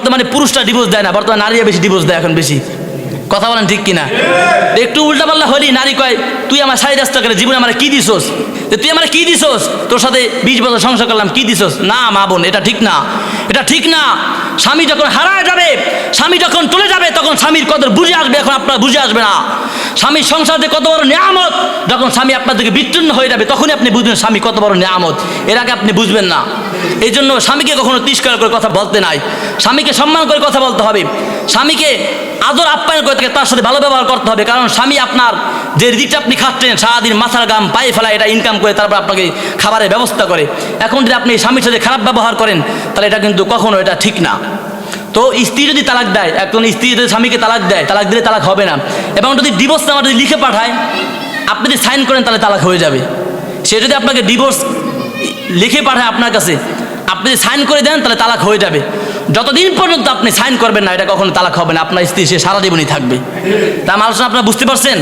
বর্তমানে পুরুষরা ডিভোর্স দেয় না, বর্তমানে নারীরা বেশি ডিভোর্স দেয় এখন বেশি। কথা বলেন ঠিক কিনা? একটু উল্টাপাল্লা হলি নারী কয় তুই আমার 4.5 টাকা জীবনে আমার কি দিছস, তুই আমার কি দিছস, তোর সাথে 20 বছর সংসার করলাম কি দিছস। না মা বোন, এটা ঠিক না, এটা ঠিক না। স্বামী যখন হারায় যাবে, স্বামী যখন চলে যাবে, তখন স্বামীর কদর বুঝে আসবে, এখন আপনার বুঝে আসবে না। স্বামীর সংসার যে কত বড় নিয়ামত, যখন স্বামী আপনার থেকে বিচ্ছিন্ন হয়ে যাবে তখনই আপনি বুঝবেন স্বামী কত বড় নিয়ামত, এর আগে আপনি বুঝবেন না। এই জন্য স্বামীকে কখনো তিরস্কার করে কথা বলতে নাই, স্বামীকে সম্মান করে কথা বলতে হবে, স্বামীকে আদর আপ্যায়ন করে থাকে, তার সাথে ভালো ব্যবহার করতে হবে। কারণ স্বামী আপনার যে রিজিকটা আপনি খাচ্ছেন, সারাদিন মাথার গাম পায়ে ফেলা এটা ইনকাম করে তারপর আপনাকে খাবারের ব্যবস্থা করে। এখন যদি আপনি স্বামীর সাথে খারাপ ব্যবহার করেন তাহলে এটা কিন্তু কখনো এটা ঠিক না। তো স্ত্রী যদি তালাক দেয়, একজন স্ত্রী যদি স্বামীকে তালাক দেয়, তালাক দিলে তালাক হবে না। এবং যদি ডিভোর্স নামা যদি লিখে পাঠায়, আপনি যদি সাইন করেন তাহলে তালাক হয়ে যাবে। সে যদি আপনাকে ডিভোর্স লিখে পাঠায় আপনার কাছে, আপনি যদি সাইন করে দেন তাহলে তালাক হয়ে যাবে। যতদিন পর্যন্ত আপনি সাইন করবেন না, এটা কখনো তালাক হবে না, আপনার স্ত্রী সে সারা জীবনই থাকবে। তা আমার আলোচনা আপনারা বুঝতে পারছেন?